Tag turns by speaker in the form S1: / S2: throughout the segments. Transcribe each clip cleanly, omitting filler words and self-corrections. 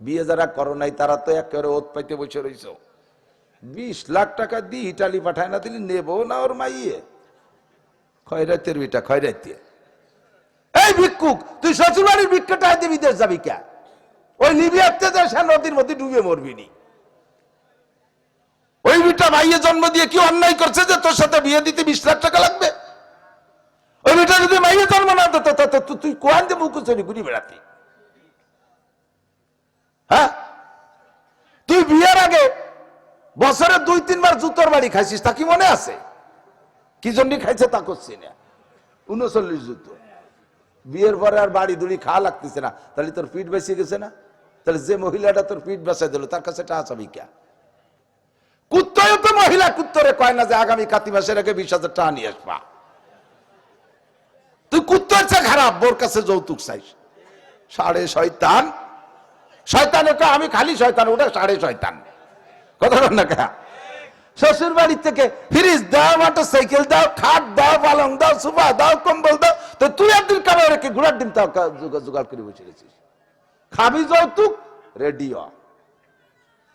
S1: বিয়ে যারা করো নাই তারা তো একেবারে ওত পাইতে বসে রয়েছ। 20 লাখ টাকা দিয়ে ইটালি পাঠায় না দিলি নেবো না ওর মাইয়ে। খয়রাতের বিটা খয়রাতে। এই ভিক্ষুক, তুই শ্বশুরবাড়ির ভিক্ষাটা দিয়ে বিদেশ যাবি কে? ওই লিবিয়াতে সে নদীর মধ্যে ডুবে মরবি নি। ওই বিটা ভাইয়ে জন্ম দিয়ে কি অন্যায় করছে যে তোর সাথে বিয়ে দিতে 20 লাখ টাকা লাগবে? ওই বিটা যদি মাইয়ে জন্ম না দিত তুই কোয়ান যে মুখ চুরি ঘুরি বেড়াতি? হ্যাঁ, তুই বিয়ের আগে বছরে 2-3 বার জুতোর বাড়ি খাইছিস, তা কি মনে আছে? কি জন্য খাইছে তা করছি না। 39 জুতো। বিয়ের পরে আর বাড়ি দুড়ি খাওয়া লাগতেছে না, তাহলে তোর পিঠ বেঁচে গেছে না? তাহলে যে মহিলাটা তোর পিঠ বেঁচে দিল তার কাছে টাকা চাবি কে? কুত্তয় তো মহিলা কুত্তরে কয় না যে আগামী কাতি মাসের আগে 20,000 টাকা নিয়ে আসবা। তুই কুত্তর চেয়ে খারাপ, বোর কাছে যৌতুক চাইস। সাড়ে শয়তান। শয়তানের কা আমি খালি শয়তান, ওটা সাড়ে শয়তান। কথা বল না কে? শ্বশুর বাড়ি থেকে ফ্রিজ দাও, মোটর সাইকেল দাও, খাট দাও, পালং দাও, সোফা দাও, কম্বল দাও, তো তুই একদিন কামাই রেখে ঘোড়ার ডিম তাও জোগাড় করে বসে গেছিস। খাবি যৌতুক, রেডিও।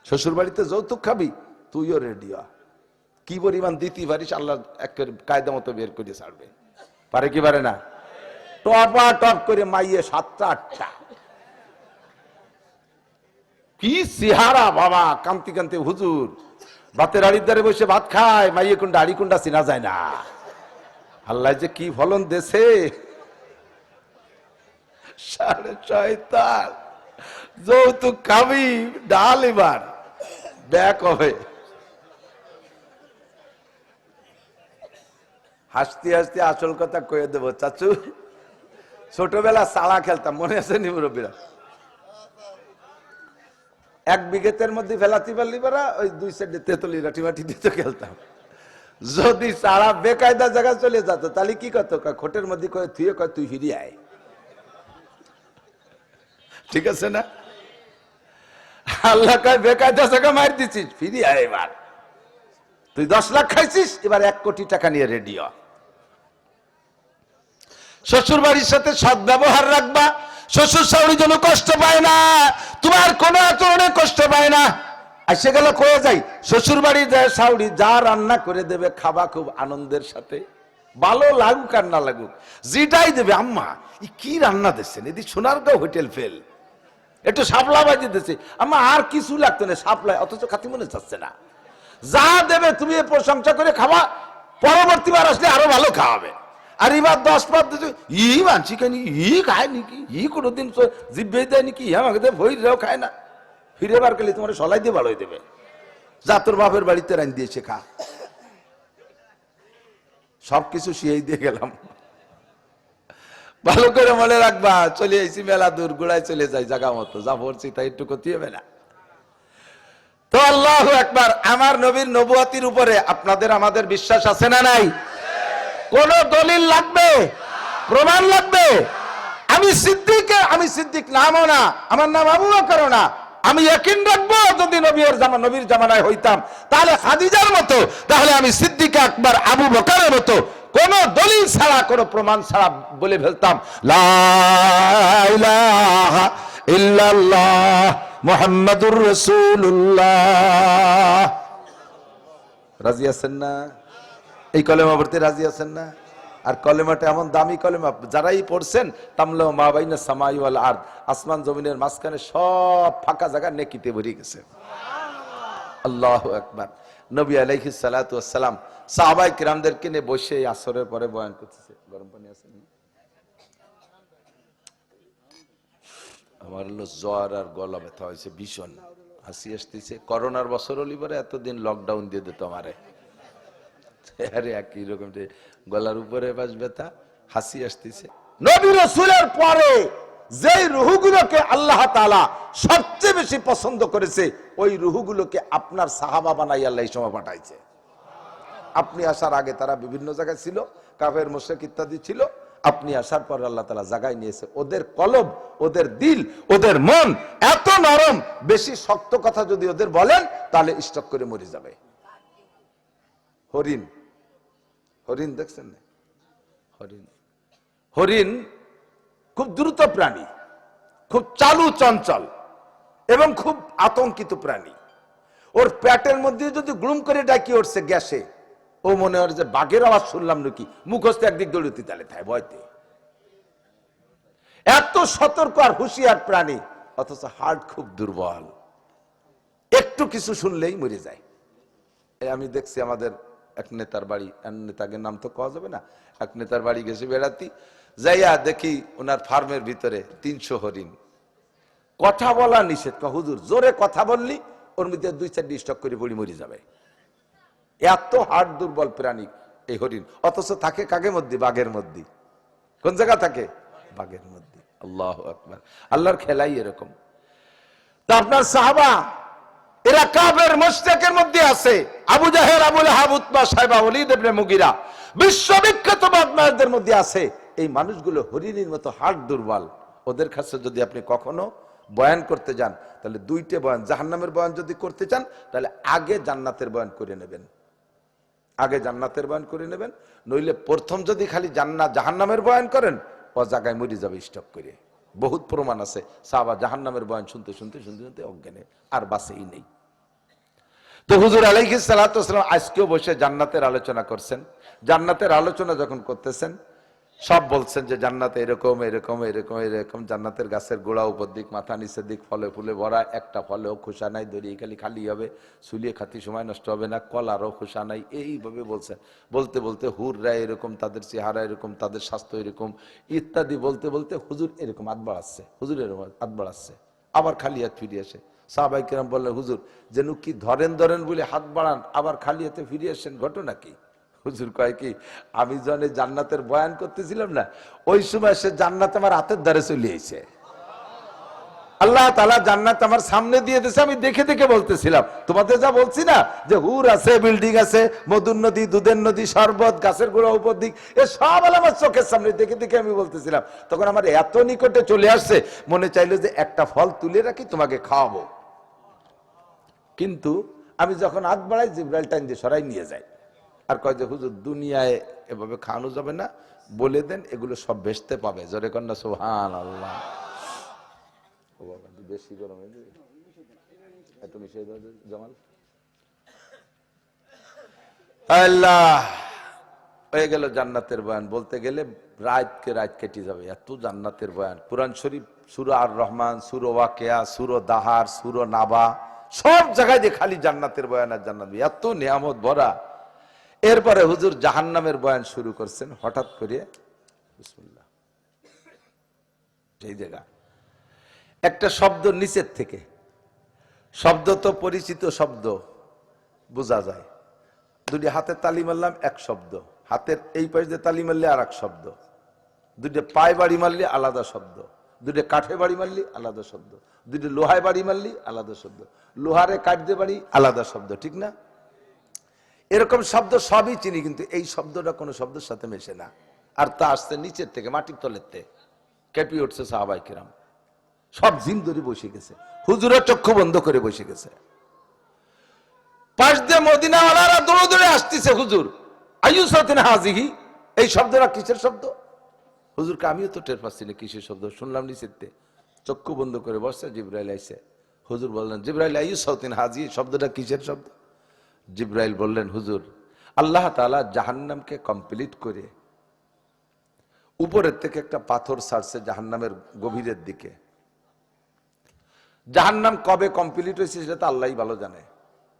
S1: শ্বশুর বাড়িতে যৌতুক খাবি, তুইও রেডিও। কি পরিমাণ দিতে পারিস আল্লাহ এক কায়দা মতো বের করে ছাড়বে। পারে কি পারে না? টপা টপ করে মাইয়ে 7টা 8টা। কি চেহারা বাবা, কান্তি কান্তি হুজুর ভাতের আড়ির ধারে বসে ভাত খায়, মাইয়ে কোনটা আড়ি কোনটা চেনা যায় না। আল্লাহ যে কি ফলন দেছে। সাড়ে শয়তান। যৌতুক খাবি, ডাল এবার ব্যাক হবে। হাসতে হাসতে আসল কথা কয়ে দেবো চাচু, ছোটবেলা সালা খেলতাম, মনে আছে নি মুরব্বীরা? 1 বিঘেতের মধ্যে ফেলাতি পারলি পারা, ওই 2 সাইডে তেতুলি লাঠি মাটি দিতে খেলতাম। যদি সারা বেকায়দা জায়গা চলে যেত তাহলে কি করত? খোটের মধ্যে কয়ে থুয়ে কয় তুই ফিরে আয়। ঠিক আছে না? আল্লাহ কয় বেকায়দা জায়গা মার দিছিস, ফিরে আয় এবার। তুই 10 লাখ খাইছিস, এবার 1 কোটি টাকা নিয়ে রেডি হ। শ্বশুর বাড়ির সাথে সৎ ব্যবহার রাখবা, শ্বশুর শাশুড়ি যেন কষ্ট পায় না, তোমার কোনো আচরণে কষ্ট পায় না। আসে গেল কয়ে যাই, শ্বশুর বাড়ির যায় শাশুড়ি যা রান্না করে দেবে খাবা খুব আনন্দের সাথে, ভালো লাগুক আর না লাগুক, যেটাই দেবে। আম্মা ই কি রান্না দিচ্ছেন, এদি সোনারগাঁও হোটেল ফেল, একটু শাপলা বাজি দিচ্ছে আম্মা, আর কিছু লাগতো না শাপলায়, অথচ খাতি মনে চাচ্ছে না। যা দেবে তুমি প্রশংসা করে খাবা, পরবর্তীবার আসলে আরো ভালো খাওয়াবে। আর এবার 10 পাত ই মানছি কেন, ই খায় নাকি, ই কোনোদিন জিভে দেয় নাকি, আমাকে ভৈরাও খায় না। ফিরে বার করলে তোমার সলাই দিয়ে ভালোই দেবে, যা তোর বাপের বাড়িতে রান দিয়েছে খা। সবকিছু শিয়েই দিয়ে গেলাম। ভালো করে মনে রাখবা, চলে এসেছি মেলা দূর, গোড়ায় চলে যাই জায়গা মতো, যা পড়ছি তাই একটু ক্ষতি হবে না। তো আল্লাহু আকবার। আমার নবীর নবুয়তির উপরে আপনাদের আমাদের বিশ্বাস আছে না নাই? কোন দলিল লাগবে? প্রমাণ লাগবে? আমি সিদ্দিক নামও না, আমার নাম আবু বকর না। আমি ইয়াকিন রাখবো যদি নবীর জামানায় হইতাম তাহলে খাদিজার মতো, তাহলে আমি সিদ্দিক আকবর আবু বকরের মতো কোন দলিল ছাড়া, কোন প্রমাণ ছাড়া বলে ফেলতাম লা ইলাহা ইল্লাল্লাহ মুহাম্মাদুর রাসূলুল্লাহ। রাজি আছেন না? এই কলেমা পড়তে রাজি আছেন না? আর কলেমাটা এমন দামি কলেমা, যারাই পড়ছেন তামলাউ মা বাইনা সামাই ওয়াল আরদ, আসমান জমিনের মাঝখানে সব ফাঁকা জায়গা নেকিতে ভরে গেছে। আল্লাহু আকবার। নবী আলাইহিস সালাতু ওয়াস সালাম সাহাবায়ে কিরামদেরকে নিয়ে বসে আসরের পরে বয়ান করতেছে। গরম পানি আছে? আমার হলো জ্বর আর গলা ব্যথা হয়েছে ভীষণ, হাসি আসতেছে। করোনার বছর হলি পরে এতদিন লকডাউন দিয়ে দিত আমারে, আরে একই রকম গলার উপরে বাস ব্যথা, হাসি আসতেছে। নবী রাসূলের পরে যেই রূহগুলোকে আল্লাহ তাআলা সবচেয়ে বেশি পছন্দ করেছে, ওই রূহগুলোকে আপনার সাহাবা বানাই আল্লাহ এই সময় পাঠাইছে। আপনি আসার আগে তারা বিভিন্ন জায়গায় ছিল, কাফের মুশরিক ইত্যাদি ছিল। আপনি আসার পর আল্লাহ তাআলা জায়গায় নিয়েছে। ওদের কলব, ওদের দিল, ওদের মন এত নরম, বেশি শক্ত কথা যদি ওদের বলেন তাহলে স্টক করে মরে যাবে। হরিণ, হরিণ দেখছেন না? হরিণ খুব দ্রুত প্রাণী, খুব চালু চঞ্চল। এবং খুব আতঙ্কিত প্রাণী। ওর পেটের মধ্যে যদি গ্লুম করে ডাকি উঠছে গ্যাসে, ও মনে হয় যে বাঘের আওয়াজ শুনলাম নাকি, মুখস্থ একদিক দৌড়তে তালে থাকে ভয়তে। এত সতর্ক আর হুঁশিয়ার প্রাণী, অথচ হার্ট খুব দুর্বল, একটু কিছু শুনলেই মরে যায়। আমি দেখছি আমাদের এক নেতার বাড়ি, নেতাকে নাম তো কওয়া যাবে না, এক নেতার বাড়ি গেছে বেড়াতি, যাইয়া দেখি ওনার ফার্মের ভিতরে 300 হরিণ। কথা বলা নিষেধ, হুজুর জোরে কথা বললি ওর মধ্যে 2-4 স্টক করে পড়ি মরে যাবে। এত হার্ট দুর্বল প্রাণী এই হরিণ, অথচ থাকে কাগের মধ্যে, বাঘের মধ্যে। কোন জায়গা থাকে? বাঘের মধ্যে। আল্লাহু আকবার, আল্লাহর খেলাই এরকম। তা আপনার সাহাবা এরা কাফের মুশরিকের মধ্যে আছে। আবু জাহেল, আবু লাহাব, উতবা, সাইবা, ওয়ালিদ ইবনে মুগিরা বিশ্ববিখ্যাত বদমাশদের মধ্যে আছে। এই মানুষগুলো হরিণের মতো হার্ট দুর্বল। ওদের কাছে যদি আপনি কখনো বয়ান করতে যান, তাহলে 2টে বয়ান, জাহান্নামের বয়ান যদি করতে চান তাহলে আগে জান্নাতের বয়ান করে নেবেন, আগে জান্নাতের বয়ান করে নেবেন। নইলে প্রথম যদি খালি জাহান্নামের বয়ান করেন, ও জায়গায় মরে যাবে স্টক করে। বহুত প্রমাণ আছে, সাহাবা জাহান্নামের বয়ান শুনতে শুনতে শুনতে শুনতে অজ্ঞানে আর বাঁচেই নেই। তো হুজুর আলাইহিস সালাতু ওয়াস সালাম আজকেও বসে জান্নাতের আলোচনা করছেন। জান্নাতের আলোচনা যখন করতেছেন, সব বলছেন যে জান্নাতে এরকম এরকম এরকম এরকম, জান্নাতের গাছের গোড়া উপর দিক, মাথা নিচের দিক ফলে ফুলে ভরা, একটা ফলেও খোসা নাই, দড়িয়ে খালি খালি হবে, সুলিয়ে খাতি সময় নষ্ট হবে না, কলারও খোসা নাই, এইভাবে বলছেন। বলতে বলতে হুররা এরকম, তাদের চেহারা এরকম, তাদের স্বাস্থ্য এরকম ইত্যাদি বলতে বলতে হুজুর এরকম হাত বাড়াচ্ছে, হুজুর এরকম হাত বাড়াচ্ছে, আবার খালি হাত ফিরে আসে। সাহাবায়ে কেরাম বললেন, হুজুর যেন কি ধরেন ধরেন বলে হাত বাড়ান, আবার খালি হাতে ফিরে আসেন, ঘটনা কি? হুজুর কয় কি, আমি যখন জান্নাতের বয়ান করতেছিলাম না, ওই সময় সে জান্নাত আমার হাতের ধারে চলে এসেছে। আল্লাহ তাআলা জান্নাত আমার সামনে দিয়ে দিয়েছে, আমি দেখে দেখে বলতেছিলাম। তোমাদের যা বলছি না যে হুর আছে, বিল্ডিং আছে, মধুর নদী, দুধের নদী, শরবত, গাছের গোড়া উপর দিক, এ সব আমার চোখের সামনে দেখে দেখে আমি বলতেছিলাম। তখন আমার এত নিকটে চলে আসছে, মনে চাইলো যে একটা ফল তুলে রাখি, তোমাকে খাওয়াবো। কিন্তু আমি যখন হাত বাড়াই, জিবরাইল টাইম দিয়ে সরাই নিয়ে যায় আর কয় যে হুজুর দুনিয়ায় এভাবে খাওয়ানো যাবে না, বলে দেন এগুলো সব বেচতে পাবে। জোরে কন্যা সুবহানাল্লাহ। ও বাবা, বেশি গরম হয়ে যাবে, এত মিশিয়ে দাও জামাল। আল্লাহ, হয়ে গেল জান্নাতের বয়ান। বলতে গেলে রাতকে রাত কেটে যাবে, এত জান্নাতের বয়ান। কুরআন শরীফ সূরা আর রহমান, সূরা ওয়াকিয়া, সূরা দাহার, সূরা নাবা, সব জায়গায় যে খালি জান্নাতের বয়ান আর জান্নাত, এত নিয়ামত ভরা। এরপরে হুজুর জাহান্নামের বয়ান শুরু করছেন। হঠাৎ করে বিসমিল্লাহ, সেই জায়গা একটা শব্দ নিচের থেকে, শব্দ তো পরিচিত শব্দ, বোঝা যায়। দুটি হাতে তালি মারলাম, এক শব্দ, হাতের এই পাশ দিয়ে তালি মারলে আর এক শব্দ, দুটো পায়ে বাড়ি মারলে আলাদা শব্দ, দুটো কাঠে বাড়ি মারলি আলাদা শব্দ, দুটো লোহায় বাড়ি মারলি আলাদা শব্দ, লোহারে কাঠ দিয়ে বাড়ি আলাদা শব্দ, ঠিক না? এরকম শব্দ সবই চিনি, কিন্তু এই শব্দটা কোনো শব্দের সাথে মেশে না। আর তা আসছে নিচের থেকে, মাটির তলের থেকে, কেঁপে উঠছে সাহাবায়ে কেরাম। সব জিম ধরে বসে গেছে, হুজুরের চক্ষু বন্ধ করে বসে গেছে। পাশ দিয়ে মদিনাওয়ালারা দৌড়ে দৌড়ে আসতেছে, হুজুর আইয়ুসাতিন হাযিহি, এই শব্দটা কিসের শব্দ? হুজুরকে আমিও তো টের পাচ্ছি না কিসের শব্দ, শুনলাম নিচের থেকে। চক্ষু বন্ধ করে বসছে, জিবরাইল আইছে। হুজুর বললেন, জিবরাইল আইয়ুসাতিন হাযিহি, শব্দটা কিসের শব্দ? জিবরাইল বললেন, হুজুর আল্লাহ তাআলা জাহান্নামকে কমপ্লিট করে উপরের থেকে একটা পাথর ছাড়ছে জাহান্নামের গভীরের দিকে। জাহান্নাম কবে কমপ্লিট হয়েছে সেটা তো আল্লাহই ভালো জানে।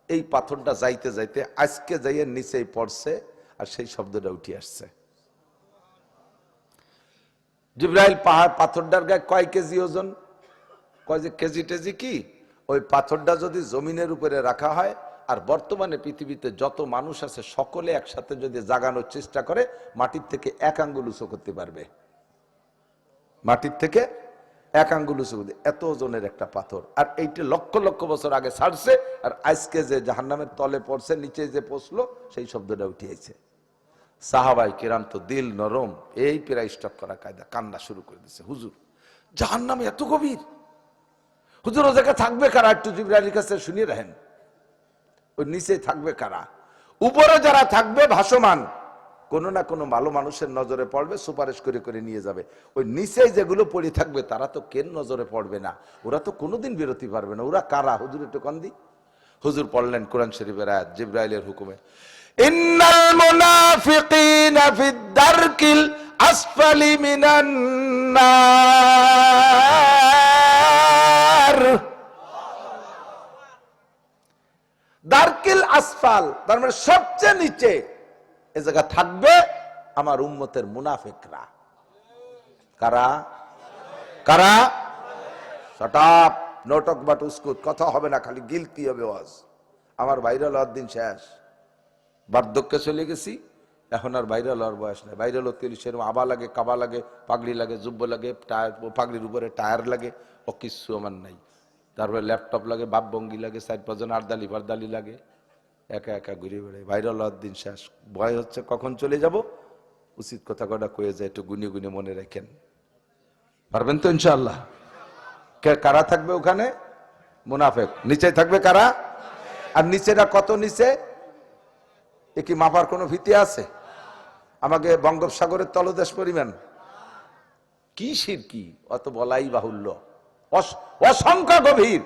S1: এই পাথরটা যাইতে যাইতে আজকে যাইয়ে নিচেই পড়ছে, আর সেই শব্দটা উঠে আসছে। জিবরাইল পাথরটার গায়ে কয় কেজি ওজন? কয় যে কেজি টেজি কি, ওই পাথরটা যদি জমিনের উপরে রাখা হয় আর বর্তমানে পৃথিবীতে যত মানুষ আছে সকলে একসাথে যদি জাগানোর চেষ্টা করে, মাটির থেকে 1 আঙ্গুল উঁচু করতে পারবে। মাটির থেকে 1 আঙ্গুল উঁচু, এত ওজনের একটা পাথর। আর এইটা লক্ষ লক্ষ বছর আগে ছাড়ছে, আর আজকে যে জাহান্নামের তলে পড়ছে, নিচে যে পৌঁছলো, সেই শব্দটা উঠিয়েছে। সাহাবায়ে কেরাম তো দিল নরম, এই প্রায় স্টক করা কায়দা, কান্না শুরু করে দিচ্ছে। হুজুর জাহান্নাম এত গভীর, হুজুর ও জায়গায় থাকবে কারা? একটু জিবরাইলের কাছে শুনিয়ে রাখেন, ওই নিচে থাকবে কারা? উপরে যারা থাকবে ভাসমান, কোনো না কোনো ভালো মানুষের নজরে পড়বে, সুপারিশ করে করে নিয়ে যাবে। ওই নিচেই যেগুলো পড়ে থাকবে তারা তো কেন নজরে পড়বে না? ওরা তো কোনোদিন বেরোতে পারবে না। ওরা কারা? হুজুর একটু কান্দি। হুজুর পড়লেন কোরআন শরীফের আয়াত জিবরাইলের হুকুমে, ইন্নাল মুনাফিকিনা ফিদ দারকিল আসফালি মিনান নার। দারকিল আসফাল, তার মানে সবচেয়ে নিচে এ জায়গা থাকবে আমার উম্মতের মুনাফিকরা। কারা? কারা? শাট আপ, নোটক বাট উস্কুত, কথা হবে না, খালি গিলতি হবে ওয়াজ। আমার ভাইরাল হওয়ার দিন শেষ, বার্ধক্যে চলে গেছি, এখন আর ভাইরাল হওয়ার বয়স নেই। ভাইরাল হতে গেলে সেরকম আবা লাগে, কাবা লাগে, পাগড়ি লাগে, জুব্ব লাগে, টায়ার, পাগড়ির উপরে টায়ার লাগে, ও কিচ্ছু আমার নাই। তারপরে ল্যাপটপ লাগে, বাপ ভঙ্গি লাগে, 4-5 জন আরদালি ফারদালি লাগে, একা একা ঘুরে বেড়ে। ভাইরাল হওয়ার দিন শেষ। ভয় হচ্ছে কখন চলে যাব। উচিত কথা কটা কয়ে যায়, একটু গুনে গুনে মনে রাখেন। পারবেন তো ইনশাআল্লাহ? কারা থাকবে ওখানে? মুনাফিক। নিচে থাকবে কারা? আর নিচেরা কত নিচে? এ কি মাপার কোনো ভীতি আছে? আমাকে বঙ্গোপসাগরের তলদেশ পরিমাণ কি শিরকি, অত বলাই বাহুল্য, অসংখ্য গভীর।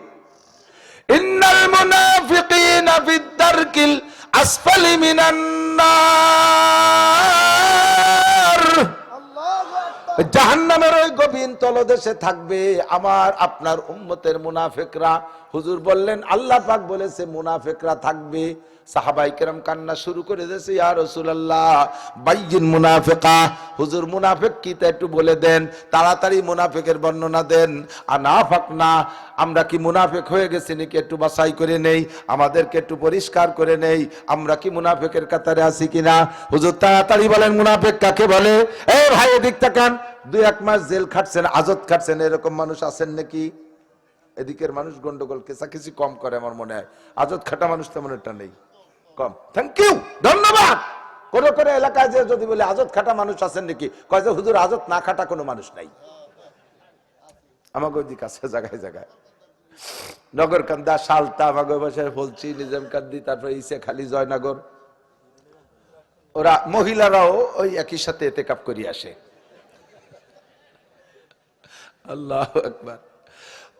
S1: ইন্নাল মুনাফিকিনা ফিদ দারকিল আসফালি মিনান নার। জাহান্নামের ওই গভীর তলদেশে থাকবে আমার আপনার উম্মতের মুনাফিকরা। হুজুর বললেন আল্লাহ পাক বলেছে মুনাফিকরা থাকবে। সাহাবায়ে কেরাম কান্না শুরু করে দিয়েছে, ইয়া রাসূলুল্লাহ বাইয়িন মুনাফিকা। হুজুর মুনাফিক কি তা একটু বলে দেন, তাড়াতাড়ি মুনাফিকের বর্ণনা দেন। আনাফাকনা, আমরা কি মুনাফিক হয়ে গেছি নাকি? একটু বাছাই করে নেই, আমাদেরকে একটু পরিষ্কার করে নেই, আমরা কি মুনাফিকের কাতারে আছি কিনা। হুজুর তাড়াতাড়ি বলেন মুনাফিক কাকে বলে। এই ভাই এদিক তাকান, 2-1 মাস জেল খাটছেন, আজত খাটছেন, এরকম মানুষ আছেন নাকি? এদিকের মানুষ গন্ডগোল কেসাকিসি কম করে আমার মনে হয়, আজত খাটা মানুষ তেমন একটা নেই, কম। থ্যাংক ইউ, ধন্যবাদ। কোন কোন এলাকায় যে যদি বলে আজত খাটা মানুষ আছেন নাকি, কয় যে হুজুর আজত না খাটা কোনো মানুষ নাই। আমাকে ওইদিক আছে জায়গায় জায়গায়, নগরকান্দা, সালতা, আমাকে ভাষায় বলছি, নিজামকান্দি, তারপরে ইসে খালি, জয়নগর, ওরা মহিলারাও ওই একই সাথে এতেকাপ করি আসে। আল্লাহু আকবার।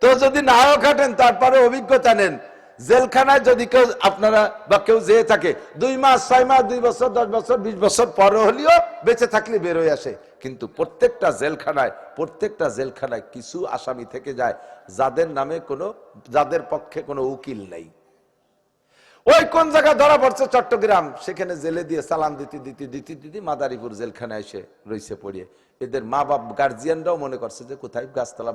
S1: তো যদি নাও খাটেন তারপরে অভিজ্ঞতা নেন। জেলখানায় যদি কেউ আপনারা বা কেউ যেয়ে থাকে 2 মাস, 6 মাস, 2 বছর, 10 বছর, 20 বছর পরে হলেও বেঁচে থাকলে বের হয়ে আসে। কিন্তু প্রত্যেকটা জেলখানায় কিছু আসামি থেকে যায় যাদের নামে যাদের পক্ষে কোনো উকিল নাই। ওই কোন জায়গায় ধরা পড়ছে চট্টগ্রাম, সেখানে জেলে দিয়ে চালান দিতে মাদারীপুর জেলখানায় এসে রয়েছে পড়িয়ে। এদের মা বাপ গার্জিয়ানরাও মনে করছে যে কোথায় গাছতলা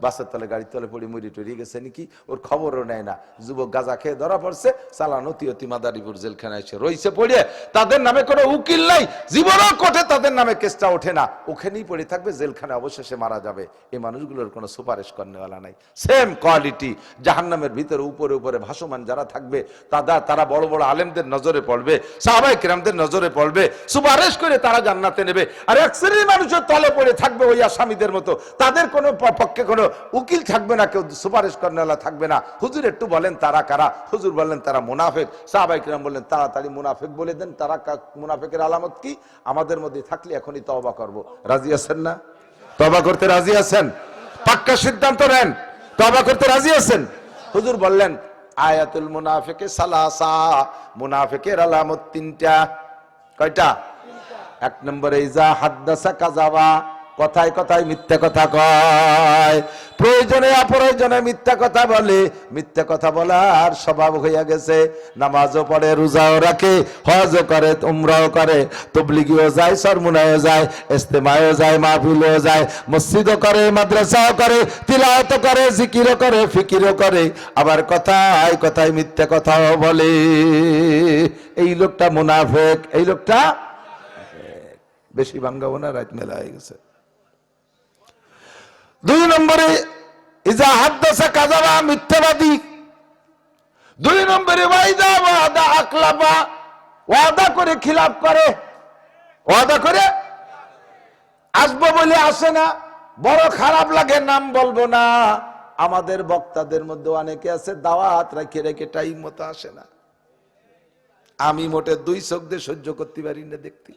S1: বাসের তলে গাড়ির তলে পড়ে মুড়ি টুড়িয়ে গেছে নাকি, ওর খবরও নেয় না। যুবক গাঁজা খেয়ে ধরা পড়ছে, চালান অতি মাদারীপুর জেলখানায় এসে রয়েছে পড়িয়ে। তাদের নামে কোনো উকিল নাই, জীবনও কোর্টে তাদের নামে কেসটা ওঠে না, ওখানেই পড়ে থাকবে, জেলখানায় অবশেষে মারা যাবে। এই মানুষগুলোর কোনো সুপারিশ করেওয়ালা নাই। সেম কোয়ালিটি জাহান্নামের ভিতরে উপরে উপরে ভাসমান যারা থাকবে তারা বড় বড় আলেমদের নজরে পড়বে, সাহাবায়ে কেরামদের নজরে পড়বে, সুপারিশ করে তারা জান্নাতে নেবে। আর এক শ্রেণীর মানুষের তলে পড়ে থাকবে ওই আসামিদের মতো, তাদের কোনো পক্ষে কোনো উকিল থাকবে না, কেউ সুপারিশ করেওয়ালা থাকবে না। হুজুর একটু বলেন তারা কারা? হুজুর বললেন তারা মুনাফিক। সাহাবায়ে কেরাম বললেন তাড়াতাড়ি মুনাফিক বলে দেন। তারা মুনাফিকের আলামত কি? আমাদের মধ্যে থাকলে এখনই তওবা করব। রাজি আছেন না? তওবা করতে রাজি আছেন? পাক্কা সিদ্ধান্ত নেন, তওবা করতে রাজি আছেন? হুজুর বললেন আয়াতুল মুনাফিকে সালাসা, মুনাফিকের আলামত 3টা। কয়টা? 1 নম্বরে ইজা হাদ্দাসা কাযাবা, কথায় কথায় মিথ্যা কথা কয়, প্রয়োজনে অপ্রয়োজনে মিথ্যা কথা বলে, মিথ্যা কথা বলার স্বভাব হইয়া গেছে। নামাজও পড়ে, রোজাও রাখে, হজও করে, উমরাও করে, তাবলীগীও যায়, সরমুনায়ও যায়, ইজতেমায়ও যায়, মাহফিলও যায়, মসজিদও করে, মাদ্রাসাও করে, তিলাওয়াতও করে, জিকিরও করে, ফিকিরও করে, আবার কথায় কথায় মিথ্যা কথাও বলে। এই লোকটা মুনাফিক। এই লোকটা বেশি ভাঙ্গাবো না, রাত মেলা হয়ে গেছে। 2 নম্বরে ইজা হাদ্দাসা কাযাবা, মিথ্যাবাদী। 2 নম্বরে ওয়াইদা ওয়াদা আকলাবা, ওয়াদা করে খিলাফ করে, ওয়াদা করে আসবো বলে আসে না, বড় খারাপ লাগে, নাম বলবো না। আমাদের বক্তাদের মধ্যে অনেকে আছে দাওয়াত রেখে রেখে টাইম মতো আসে না। আমি মোটে 2 চোখ দিয়ে সহ্য করতে পারি না দেখতে।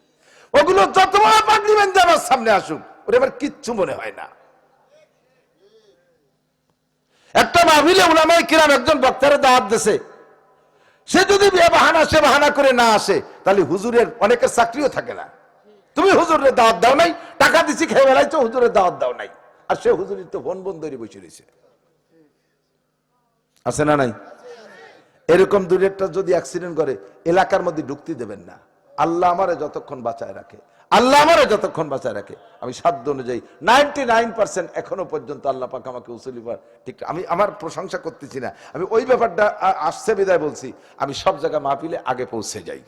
S1: ওগুলো যত বড় পাগড়িবেন যে আমার সামনে আসুক, ওটা আমার কিচ্ছু মনে হয় না। একটা মাহফিলে উলামায়ে কিরাম একজন বক্তারে দাওয়াত দিয়েছে, সে যদি বাহানা করে না আসে, তাহলে হুজুরের অনেকের চাকরিও থাকে না। তুমি হুজুরের দাওয়াত দাও নাই, টাকা দিছি খেয়ে বেড়াইছো, হুজুরের দাওয়াত দাও নাই, আর সে হুজুরের তো ফোন বন্ধ করে বসে রয়েছে। আছে না নাই? এরকম দূরে একটা যদি অ্যাক্সিডেন্ট করে, এলাকার মধ্যে ঢুকতে দেবেন না। আল্লাহ আমারে যতক্ষণ বাঁচায় রাখে, আল্লাহ আমারে যতক্ষণ বাঁচায় রাখে, আমি সাধ্য অনুযায়ী 99% এখনো পর্যন্ত আল্লাহ পাক আমাকে উসুলিবার ঠিক। আমি আমার প্রশংসা করতেছি না, আমি ওই ব্যাপারটা আসছে বিদায় বলছি। আমি সব জায়গায় মাহফিলে আগে পৌঁছে যাই,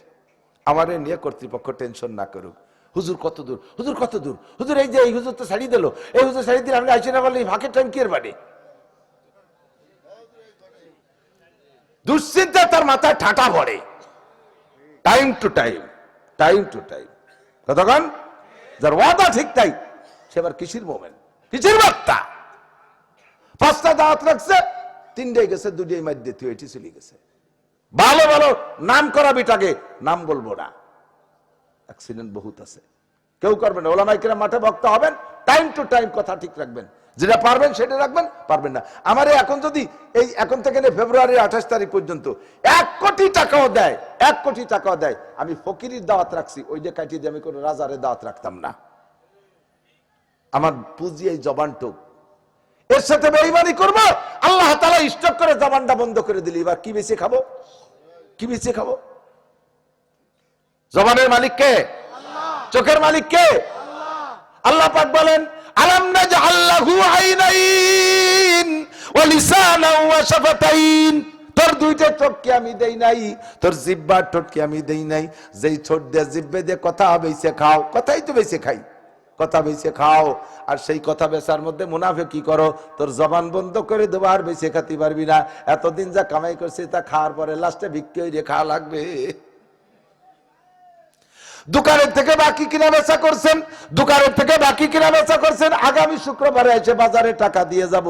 S1: আমারে নিয়ে কর্তৃপক্ষ টেনশন না করুক। হুজুর কত দূর, হুজুর কত দূর, হুজুর এই যে এই হুজুর তো ছাড়িয়ে দিল, এই হুজুর ছাড়িয়ে দিলে আমি আইসি না বললে ভাগের টাইম কি এর বাড়ি। দুশ্চিন্তা তার মাথায় ঠাটা পড়ে, time to time, time to time. কতক্ষণ যার ওয়াদা ঠিক তাই, সে আবার কিসির মোমেন্ট, কিসির বার্তা। 5টা দাওয়াত রাখছে, 3টাই গেছে, 2টাই মার দিতে এটি চলে গেছে। ভালো ভালো নাম করা বিটাকে নাম বলবো না, অ্যাক্সিডেন্ট বহুত আছে। কেউ করবেন না, ওলামায়ে কিরাম মাঠে বক্তা হবেন, টাইম টু টাইম কথা ঠিক রাখবেন, যেটা পারবেন সেটা রাখবেন, পারবেন না। আমার এখন যদি এই এখন থেকে ফেব্রুয়ারির 28 তারিখ পর্যন্ত 1 কোটি টাকাও দেয়, 1 কোটি টাকাও দেয়, আমি ফকিরের দাওয়াত রাখছি, ওই যে কাটিয়ে দিয়ে আমি কোনো রাজারের দাওয়াত রাখতাম না। আমার পুঁজি এই জবানটুক, এর সাথে বেঈমানি করব, আল্লাহ তাআলা স্টক করে জবানটা বন্ধ করে দিলি, এবার কি বেঁচে খাবো, কি বেঁচে খাবো? জবানের মালিক কে? চোখের মালিক কে? আল্লাহ পাক বলেন, আলাম নাজআল লাহু আইনাইন ওয়া লিসানান ওয়া শাফাতাইন। তোর 2টা চোখ কি আমি দেই নাই? তোর জিহ্বার ঠোঁট কি আমি দেই নাই? যেই ঠোঁট দিয়ে জিহ্বে দিয়ে কথা বেঁচে খাও, কথাই তো বেঁচে খাই, কথা বেঁচে খাও। আর সেই কথা বেচার মধ্যে মুনাফিকি করো, তোর জবান বন্ধ করে দেবো, আর বেঁচে খেতে পারবি না। এতদিন যা কামাই করছি তা খাওয়ার পরে লাস্টে ভিক্ষে হইরে খাওয়া লাগবে। দোকানের থেকে বাকি কিনা বেচা করছেন, দোকানের থেকে বাকি কিনা বেচা করছেন, আগামী শুক্রবারে এসে বাজারে টাকা দিয়ে যাব।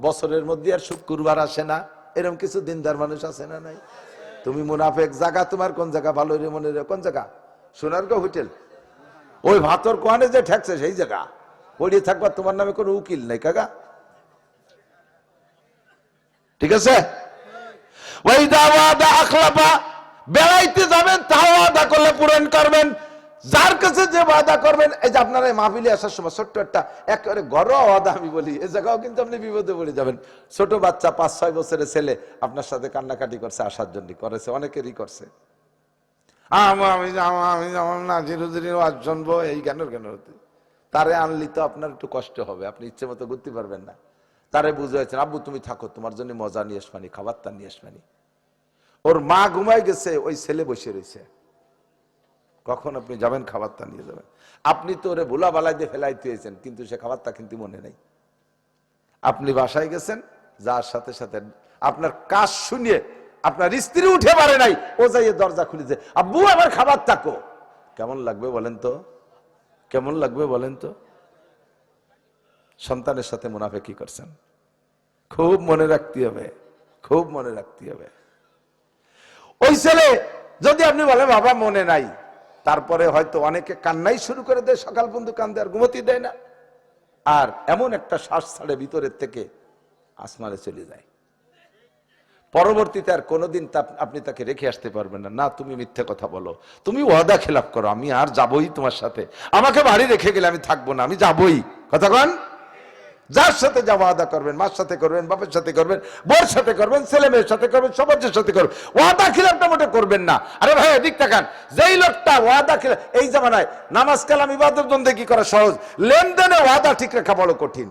S1: বছরের মধ্যে আর শুক্রবার আসে না, এরকম কিছু দিনদার মানুষ আছে না নাই? তুমি মুনাফেক। জায়গা তোমার কোন জায়গা ভালো রে মনে রে? কোন জায়গা? সোনারগাঁও হোটেল, ওই ভাতর কোয়ানে যে ঠেকছে সেই জায়গা পড়িয়ে থাকবা, তোমার নামে কোনো উকিল নাই কাকা, ঠিক আছে? ওই দাওয়াদা আখলাফা, বেড়াইতে যাবেন তাও ওয়াদা করলে পূরণ করবেন। যার কাছে যে ওয়াদা করবেন, এই যে আপনারা মাহফিলে আসার সময় ছোট্ট একটা একেবারে ঘরোয়া ওয়াদা আমি বলি, এই জায়গাও কিন্তু আপনি বিপদে পড়ে যাবেন। ছোট বাচ্চা 5-6 বছরের ছেলে আপনার সাথে কান্নাকাটি করছে, আসার জন্য করেছে, অনেকেরই করছে। আমি নাজির হুজুরের ওয়াজ শুনবো, এই জ্ঞানের জ্ঞান হতে তারে আনলি তো আপনার একটু কষ্ট হবে, আপনি ইচ্ছে মতো ঘুরতে পারবেন না। তারে বুঝাইছেন, আব্বু তুমি থাকো, তোমার জন্য মজা নিয়ে আসবানি, খাবারটা নিয়ে আসবানি। ওর মা ঘুমাই গেছে, ওই ছেলে বসে রয়েছে, কখন আপনি যাবেন খাবারটা নিয়ে যাবেন। আপনি তো ওরে ভোলা বালাই দিয়ে ফেলাই দিয়েছেন, কিন্তু সে খাবারটা কিন্তু মনে নেই। আপনি বাসায় গেছেন, যার সাথে সাথে আপনার কাজ শুনিয়ে আপনার স্ত্রী উঠে পারে নাই, ও যাইয়ে দরজা খুলেছে, আব্বু আমার খাবার থাকো। কেমন লাগবে বলেন তো? কেমন লাগবে বলেন তো? সন্তানের সাথে মুনাফিকি করছেন, খুব মনে রাখতে হবে, খুব মনে রাখতে হবে। ওই ছেলে যদি আপনি বলেন বাবা মনে নাই, তারপরে হয়তো অনেকে কান্নাই শুরু করে দেয়, সকাল পর্যন্ত কান্দে, আর ঘুমোতে দেয় না। আর এমন একটা শ্বাস ছাড়ে ভিতরের থেকে, আসমানে চলে যায়। পরবর্তীতে আর কোনোদিন আপনি তাকে রেখে আসতে পারবেন না। না, তুমি মিথ্যে কথা বলো, তুমি ওয়াদা খেলাপ করো, আমি আর যাবই তোমার সাথে, আমাকে বাড়ি রেখে গেলে আমি থাকবো না, আমি যাবই। কথা কন? যার সাথে যা ওয়াদা করবেন, মার সাথে করবেন, বাপের সাথে করবেন, বোর সাথে করবেন, ছেলে মেয়ের সাথে করবেন, সমাজের সাথে করবেন, ওয়াদা খিলাফটা মোটে করবেন না। আরে ভাই এদিক তাকান, যেই লোকটা ওয়াদা খিলাফ, এই জামানায় নামাজ কালাম ইবাদত বন্দেগী করা সহজ, লেনদেনে ওয়াদা ঠিক রাখা বড় কঠিন।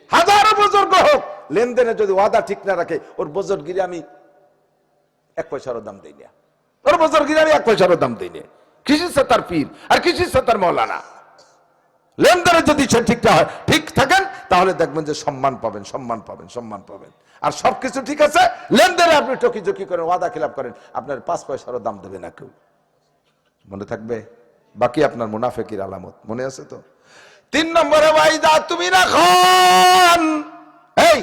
S1: হাজারো বুজুর্গ হোক, লেনদেনে যদি ওয়াদা ঠিক না রাখে, ওর বুজুর্গিরি আমি 1 পয়সারও দাম দিই না, ওর বুজুর্গিরি আমি 1 পয়সারও দাম দিই না। কিসের সাথে তার পীর আর কিসের সাথে তার মৌলানা? লেনদেনে যদি সে ঠিকটা হয়, ঠিক থাকেন, তাহলে দেখবেন যে সম্মান পাবেন, সম্মান পাবেন, সম্মান পাবেন। আর সবকিছু ঠিক আছে, লেনদেনে আপনি টকি করেন, ওয়াদা খিলাফ করেন, আপনার 5 পয়সারও দাম দেবে না কেউ। মনে থাকবে? বাকি আপনার মুনাফিকের আলামত মনে আছে তো? 3 নম্বরে ওয়াইদা তুমি না খান, এই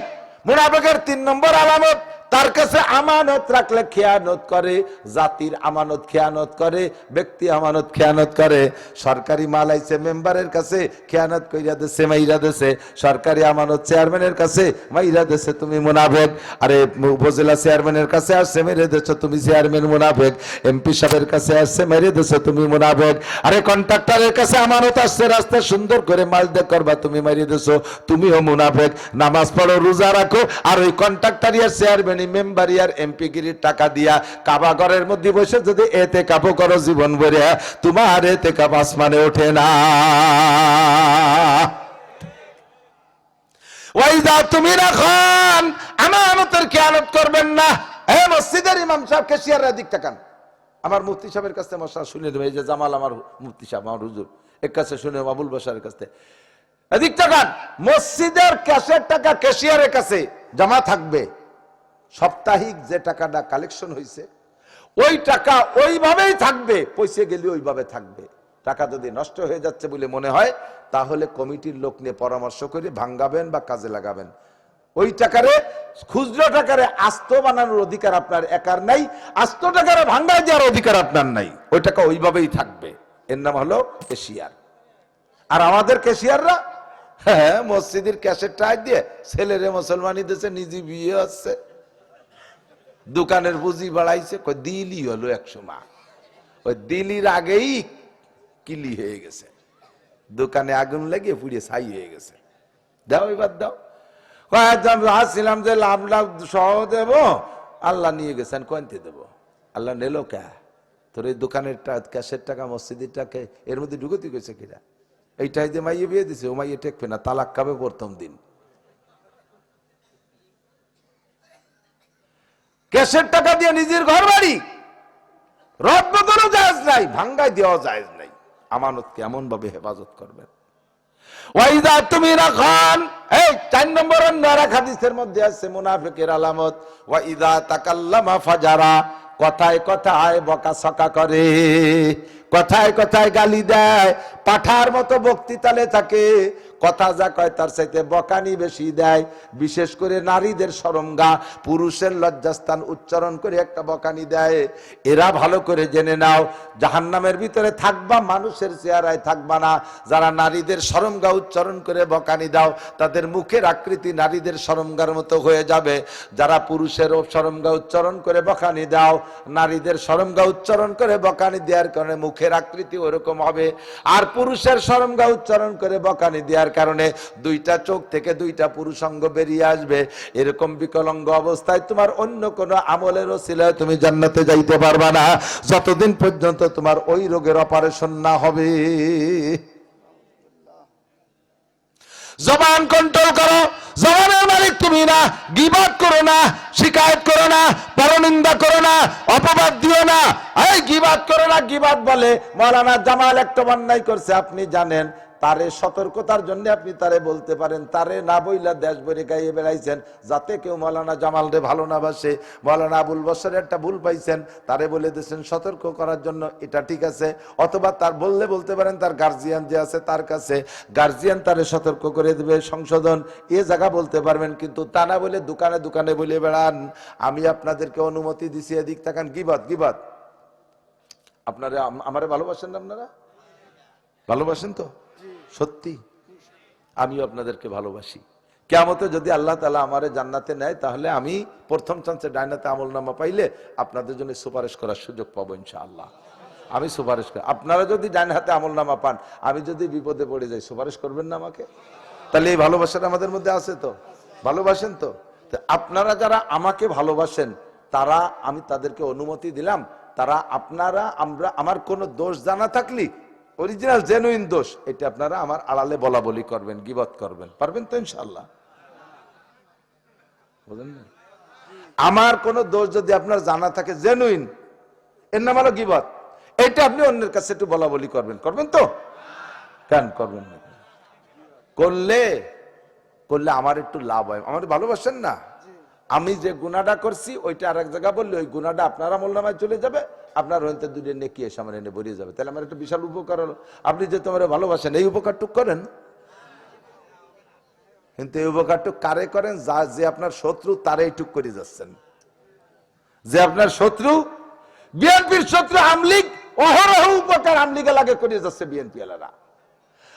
S1: মুনাফিকের 3 নম্বর আলামত, তার কাছে আমানত রাখলে খেয়ানত করে, জাতির আমানত খেয়ানত করে, ব্যক্তি আমানত খেয়ানত করে। সরকারি মাল আইছে মেম্বারের কাছে খেয়ানত কইরা দেছে, মাইরা দেছে। সরকারি আমানত চেয়ারম্যানের কাছে মাইরা দেছে, তুমি মুনাফিক। আরে উপজেলা চেয়ারম্যানের কাছে আসছে, মেরে দেছো, তুমি চেয়ারম্যান মুনাফিক। এমপি সাহেবের কাছে আসছে, মেরে দেছো, তুমি মুনাফিক। আরে কন্ট্রাক্টরের কাছে আমানত আসছে, রাস্তা সুন্দর করে মাল দেখ করবা, তুমি মারি দেছো, তুমিও মুনাফিক। নামাজ পড়ো, রোজা রাখো, আর ওই কন্ট্রাক্টরিয়ার চেয়ারম্যান মেম্বারিয়ার এমপি গিরির টাকা দিয়া কাবা ঘরের মধ্যে বসে যদি এতে কাবো করো জীবন ভরে, তোমার এতে কাব আসমানে ওঠে না। ওই যা তুমি রাখন আমানতের খেয়ানত করবেন না। হে মসজিদের ইমাম সাহেব, ক্যাশিয়াররা দিক তাকান। আমার মুফতি সাহেবের কাছে মশলা শুনে নেবে, এই যে জামাল আমার মুফতি সাহেব, আমার হুজুর, এর কাছে শুনে আবুল বাশারের কাছে এদিক তাকান। মসজিদের ক্যাশের টাকা ক্যাশিয়ারের কাছে জমা থাকবে। সাপ্তাহিক যে টাকাটা কালেকশন হয়েছে ওই টাকা ওইভাবেই থাকবে, পয়সা গেলে ওইভাবে থাকবে। টাকা যদি নষ্ট হয়ে যাচ্ছে বলে মনে হয়, তাহলে কমিটির লোক নিয়ে পরামর্শ করে ভাঙ্গাবেন বা কাজে লাগাবেন। ওই টাকারে, খুচরো টাকারে আস্ত বানানোর অধিকার আপনার একার নাই, আস্ত টাকারে ভাঙ্গায় দেওয়ার অধিকার আপনার নাই। ওই টাকা ওইভাবেই থাকবে। এর নাম হলো ক্যাশিয়ার। আর আমাদের ক্যাশিয়াররা, হ্যাঁ, মসজিদের ক্যাশের টাকা দিয়ে ছেলেরে মুসলমানি দেশে, নিজে বিয়ে হচ্ছে, দোকানের পুঁজি বাড়াইছে, কই দিলি হলো 100 মা। ওই দিলির আগেই কিলি হয়ে গেছে, দোকানে আগুন লাগিয়ে পুড়িয়ে ছাই হয়ে গেছে। দাও, এবার দাও। আসছিলাম যে লাভ লাভ সহ দেব, আল্লাহ নিয়ে গেছেন, কইতে দেব। আল্লাহ নেলো কে? তোর এই দোকানের ক্যাশের টাকা, মসজিদের টাকা এর মধ্যে ঢুকতি গেছে কিনা? এইটাই যে মাইয়ে বিয়ে দিছে, ও মাইয়ে টেকবে না, তালাক খাবে প্রথম দিন। ক্যাশের টাকা দিয়ে নিজের ঘর বাড়ি রদ বদলও জায়েজ নাই, ভাঙ্গাই দেওয়া জায়েজ নাই। আমানতকে এমন ভাবে হেফাজত করবেন। ওয়াইদা তুমি রাখান, এই 4 নম্বর নারাক হাদিসের মধ্যে আছে মুনাফিকের আলামত, ওয়াইদা তাকাল্লামা ফাজারা, কথায় কথায় বকাসকা করে, কথায় কথায় গালি দেয়, পাঠার মতো বক্তৃতালে থাকে, কথা যা কয় তার চাইতে বকানি বেশি দেয়। বিশেষ করে নারীদের শরমগা, পুরুষের লজ্জাস্থান উচ্চারণ করে একটা বকানি দেয়। এরা ভালো করে জেনে নাও, জাহান্নামের ভিতরে থাকবা, মানুষের চেহারায় থাকবা না। যারা নারীদের শরমগা উচ্চারণ করে বকানি দাও, তাদের মুখের আকৃতি নারীদের শরমগার মতো হয়ে যাবে। যারা পুরুষের শরমগা উচ্চারণ করে বকানি দাও, নারীদের শরমগা উচ্চারণ করে বকানি দেওয়ার কারণে মুখের আকৃতি ওরকম হবে। আর পুরুষের শরমগা উচ্চারণ করে বকানি দেওয়ার কারণে 2টা চোখ থেকে 2টা পুরুষাঙ্গ বেরিয়ে আসবে। এরকম বিকলাঙ্গ অবস্থায় তোমার অন্য কোন আমলের ওসিলায় তুমি জান্নাতে যাইতে পারবা না, যতদিন পর্যন্ত তোমার ওই রোগের অপারেশন না হবে। জবান কন্ট্রোল করো, জবানের মালিক তুমি না। গীবত করো না, শিকায়ত করো না, পরনিন্দা করো না, অপবাদ দিও না। এই গীবত করো না। গীবত বলে মাওলানা জামাল একটা অন্যায় করছে, আপনি জানেন, তারে সতর্কতার জন্য আপনি তারে বলতে পারেন। তারে না বইলা দেশ ভরে গাইয়ে বেড়াইছেন যাতে কেউ মাওলানা জামাল রে ভালো না বাসে। মাওলানা আবুল বশরের একটা ভুল পাইছেন, তারে বলে দিয়েছেন সতর্ক করার জন্য, এটা ঠিক আছে। অথবা তার বলতে পারেন তার গার্জিয়ান যে আছে তার কাছে, গার্জিয়ান তারে সতর্ক করে দেবে, সংশোধন এ জায়গা বলতে পারবেন। কিন্তু তা না বলে দোকানে দোকানে বলে বেড়ান আমি আপনাদেরকে অনুমতি দিছি, এদিক তাকান। গীবত, গীবত। আপনারা আমারে ভালোবাসেন না? আপনারা ভালোবাসেন তো? সত্যি আমিও আপনাদেরকে ভালোবাসি। কিয়ামতে যদি আল্লাহ তাআলা আমারে জান্নাতে নেয়, তাহলে আমি প্রথম চান্সে ডাইনাতে আমলনামা পাইলে আপনাদের জন্য সুপারিশ করার সুযোগ পাবো ইনশাআল্লাহ। আমি সুপারিশ করি। আপনারা যদি ডাইন হাতে আমলনামা পান, আমি যদি বিপদে পড়ে যাই, সুপারিশ করবেন না আমাকে? তাহলে এই ভালোবাসাটা আমাদের মধ্যে আছে তো? ভালোবাসেন তো? আপনারা যারা আমাকে ভালোবাসেন, তারা, আমি তাদেরকে অনুমতি দিলাম, তারা আপনারা আমরা আমার কোনো দোষ জানা থাকলে, অরিজিনাল জেনুইন দোষ, এটা আপনারা আমার আড়ালে বলা বলি করবেন, গীবত করবেন। পারবেন তো ইনশাআল্লাহ? বুঝলেন না? আমার কোন দোষ যদি আপনার জানা থাকে জেনুইন, এর নাম হলো গীবত। এটা আপনি অন্যের কাছে একটু বলা বলি করবেন। করবেন তো? কেন করবেন না? করলে আমার একটু লাভ হয়। আমার ভালোবাসেন না? আমি যে গুনাহটা করছি ওইটা আরেক জায়গা বললে ওই গুনাহটা আপনার আমলনামায় চলে যাবে, আপনার হয়তো 2 নেকি সামনে এনে ভরিয়ে যাবে। তাহলে আমার একটা বিশাল উপকার হলো। আপনি যে তোমার ভালোবাসেন, এই উপকারটুক করেন। কিন্তু এই উপকারটুক কারে করেন? যে আপনার শত্রু, তারে এইটুক করে যাচ্ছেন। যে আপনার শত্রু বিএনপির শত্রু আমলিগ, অহরহ উপকার আমলিগে লাগে করে যাচ্ছে বিএনপি এলারা।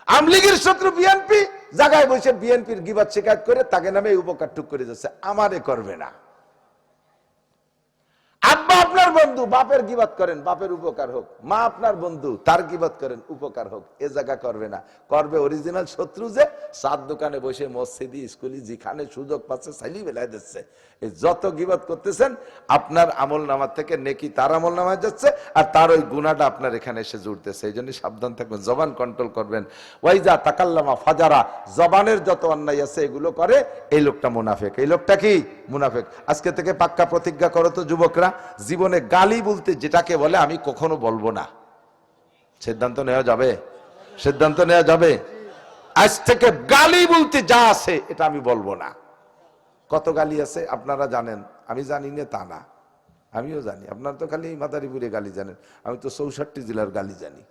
S1: আমলিগের শত্রু বিএনপি, জায়গায় বসে বিএনপির গিবাদ শিকায়ত করে তাকে নামে উপকার টুক করে যাচ্ছে, আমারে করবে না। আব্বা আপনার বন্ধু, বাপের গিবাদ করেন, বাপের উপকার হোক। মা আপনার বন্ধু, তার গিবাদ করেন, উপকার হোক। এ জায়গা করবে না, করবে অরিজিনাল শত্রু যে সাত দোকানে বসে মসজিদি স্কুলি যেখানে সুযোগ পাচ্ছে সাইলি বেলায় দিচ্ছে। এই যত গিবাদ করতেছেন আপনার আমল নামার থেকে নেকি তার আমল নামায় যাচ্ছে, আর তার ওই গুনাহটা আপনার এখানে এসে জুড়তেছে। এই জন্য সাবধান থাকবেন, জবান কন্ট্রোল করবেন। ওয়াইজা তাকাল্লামা ফাজারা, জবানের যত অন্যায় আছে এগুলো করে, এই লোকটা মুনাফিক। এই লোকটা কি মুনাফিক। আজকে থেকে পাক্কা প্রতিজ্ঞা করো তো যুবকরা, জীবনে গালি বলতে যেটাকে বলে আমি কখনো বলবো না। সিদ্ধান্ত নেওয়া যাবে, সিদ্ধান্ত নেওয়া যাবে। আজ থেকে গালি বলতে যা আছে এটা আমি বলবো না। কত গালি আছে আপনারা জানেন, আমি জানি না তা না, আমিও জানি। আপনারা তো খালি মাদারীপুরে গালি জানেন, আমি তো 64 জেলার গালি জানি।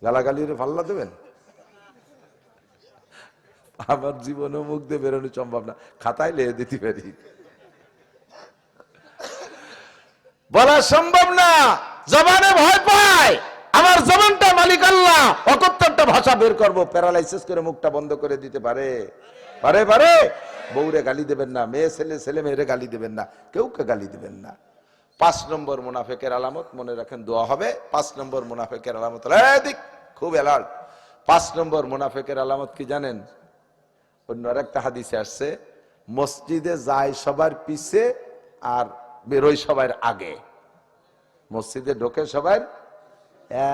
S1: গালাগালি ফাল্লা দেবেন, আমার জীবনে মুখ দিয়ে বেরোনো সম্ভব না, খাতায় লেগে দিতে পারি, বলা সম্ভব না। জবানে ভয় পায়, আমার জবানটা মালিক আল্লাহ, অকথ্যটা ভাষা বের করবো, প্যারালাইসিস করে মুখটা বন্ধ করে দিতে পারে। পারে পারে। বউরে গালি দেবেন না, মেয়ে ছেলে ছেলে মেয়েরে গালি দেবেন না, কেউকে গালি দেবেন না। 5 নম্বর মুনাফিকের আলামত, মনে রাখেন দোয়া হবে। 5 নম্বর মুনাফিকের আলামত, দিক খুব অ্যালার্ট। 5 নম্বর মুনাফিকের আলামত কি জানেন? অন্য আরেকটা হাদিসে আসছে, মসজিদে যায় সবার পিছে আর বেরোয় সবার আগে। মসজিদে ঢোকে সবার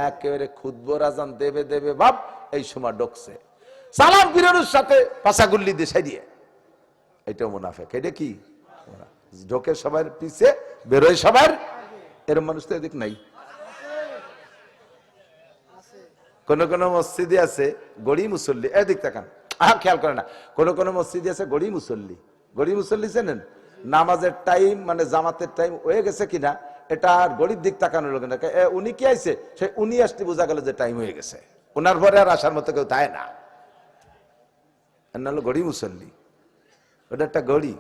S1: একেবারে খুতবো আজান দেবে দেবে ভাব, এই সময় ঢুকছে সালাম ফিরানোর সাথে পাশাগুল্লি দেশাই দিয়ে, এটাও মুনাফিক। এটা কি? ঢোকে সবার পিছে বেরোয় সবার, এরকম মানুষ তো এদিক নাই। কোন কোন মসজিদে আছে গড়ি মুসল্লি, এদিক তাকান, খেয়াল করে না। কোন কোন মসজিদে আছে গড়ি মুসল্লি। গড়ি মুসল্লি চেনেন? নামাজের টাইম মানে জামাতের টাইম হয়ে গেছে কিনা এটা আর গড়ির দিক তাকানোর লোক না, উনি কি আইছে সে উনি আসতে বোঝা গেল যে টাইম হয়ে গেছে, ওনার পরে আর আসার মতো কেউ তাই না। হলো গড়ি মুসল্লি, ওটা একটা গড়ি।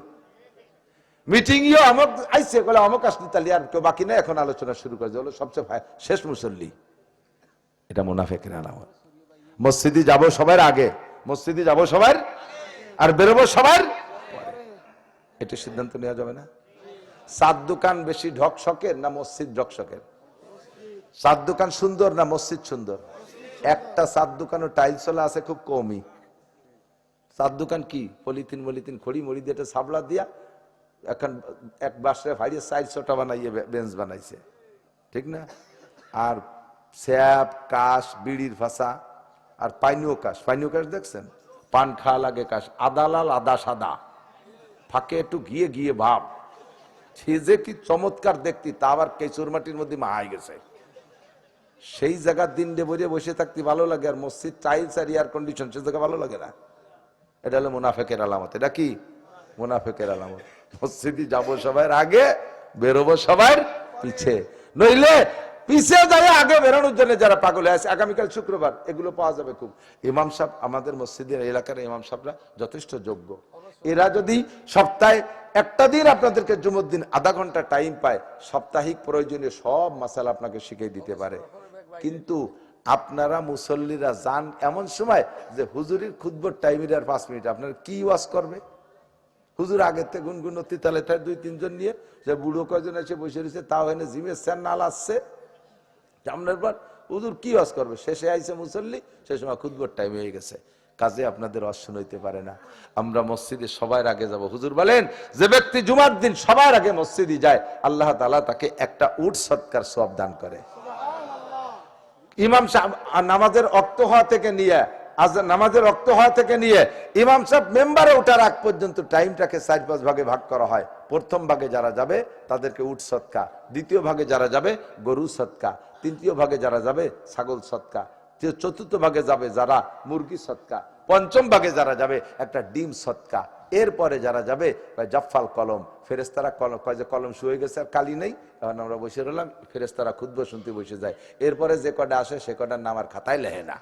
S1: মিটিং ইও আমক আইছে বলে আমক আসলি তালি আর কেউ বাকি নেই, এখন আলোচনা শুরু করে হলো সবচেয়ে শেষ মুসল্লি। এটা মুনাফিকের আলামত। মসজিদে যাব সবার আগে, মসজিদে যাব সবার আর বেরোবো সবার পরে, এটা সিদ্ধান্ত নেওয়া যাবে না। সাত দোকান বেশি ঢকশকের না মসজিদ ঢকশকের? সাত দোকান সুন্দর না মসজিদ সুন্দর? একটা সাত দোকানও টাইলস আছে খুব কমই। সাত দোকান কি পলিথিন মলিথিন খড়ি মড়ি দিয়ে সাবলা দিয়া এখন এক বাসরে ফাইড়িয়ে 400টা বানাইয়ে বেঞ্চ বানাইছে, ঠিক না? আর স্যাপ কাশ বিড়ির ফাঁসা আর পাইনিও কাশ। পাইনিও কাশ দেখছেন? পান খাওয়া লাগে কাশ, আদা লাল আদা সাদা, ফাঁকে একটু গিয়ে গিয়ে ভাব, সে যে কি চমৎকার দেখতি, তা আবার কেচুর মাটির মধ্যে মাহাই গেছে। সেই জায়গার দিন ডে বসে বসে থাকতে ভালো লাগে, আর মসজিদ টাইলস আর এয়ার কন্ডিশন সে জায়গা ভালো লাগে না। এটা হলো মুনাফিকের আলামত। এটা কি? মুনাফিকের আলামত। মসজিদে যাবো সবার আগে, বেরোবো সবার পিছে, নইলে পিছে যায় আগে বেরোনোর জন্য যারা পাগল আছে। আগামীকাল শুক্রবার এগুলো পাওয়া যাবে খুব। ইমাম সাহেব, আমাদের মসজিদের এলাকার ইমাম সাহেবরা যথেষ্ট যোগ্য। এরা যদি সপ্তাহে একটা দিন আপনাদেরকে জুমার দিন আধা ঘন্টা টাইম পায়, সাপ্তাহিক প্রয়োজনীয় সব মাসালা আপনাকে শিখিয়ে দিতে পারে। কিন্তু আপনারা মুসল্লিরা যান এমন সময় যে হুজুরির খুতবার টাইমের আর 5 মিনিট, আপনার কি ওয়াজ করবে? হুজুর আগের থেকে গুনগুন তালে তাই 2-3 জন নিয়ে, যে বুড়ো কয়জন এসে বসে রয়েছে, তাও এনে জিমের নাল আসছে সামনের পর, হুজুর কি ওয়াজ করবে? শেষে আইছে মুসল্লি, সে সময় খুতবার টাইম হয়ে গেছে, কাজে আপনাদের ওয়াজ শুনাইতে পারে না। আমরা মসজিদে সবার আগে যাব। হুজুর বলেন যে ব্যক্তি জুমার দিন সবার আগে মসজিদে যায়, আল্লাহ তাআলা তাকে একটা উট সদকার সওয়াব দান করে। ইমাম সাহেব নামাজের ওয়াক্ত হওয়া থেকে নিয়ে নামাজের ওয়াক্ত হওয়া থেকে নিয়ে ইমাম সাহেব মেম্বারে ওঠার আগ পর্যন্ত টাইমটাকে 4-5 ভাগে ভাগ করা হয়। প্রথম ভাগে যারা যাবে তাদেরকে উট সদকা, দ্বিতীয় ভাগে যারা যাবে গরু সদকা, তৃতীয় ভাগে যারা যাবে ছাগল সদকা, চতুর্থ ভাগে যাবে যারা মুরগি সদকা, পঞ্চম ভাগে যারা যাবে একটা ডিম সদকা। এরপরে যারা যাবে জাফফাল কলম, ফেরেশতারা কলম কয় যে কলম শুয়ে গেছে আর কালি নেই, এখন আমরা বসে রইলাম, ফেরেশতারা খুতবা শুনতে বসে যায়। এরপরে যে কটা আসে সে কটার নাম আর খাতায় লেখে না।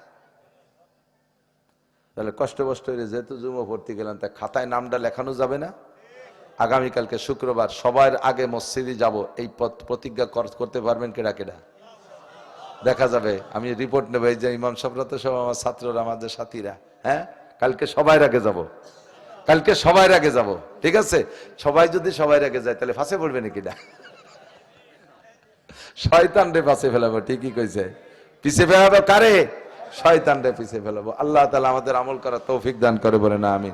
S1: তাহলে কষ্ট কষ্ট যেহেতু জুমা ভর্তি গেলাম, তা খাতায় নামটা লেখানো যাবে না? আগামীকালকে শুক্রবার সবার আগে মসজিদে যাব, এই প্রতিজ্ঞা করতে পারবেন কেডা কেডা? দেখা যাবে, আমি রিপোর্ট নেবো। এই যে ইমাম সাহেবরা তো সব আমার ছাত্ররা, আমাদের সাথীরা, হ্যাঁ, কালকে সবার আগে যাব, কালকে সবার আগে যাব, ঠিক আছে? সবাই যদি সবার আগে যায় তাহলে ফাঁসে পড়বে নাকি না? শয়তান রে পাশে ফেলাবো, ঠিকই কইছে। পিছে ফেলাবো কারে? শয়তান রে পিছে ফেলাবো। আল্লাহ তাআলা আমাদের আমল করার তৌফিক দান করে, বলে না আমিন।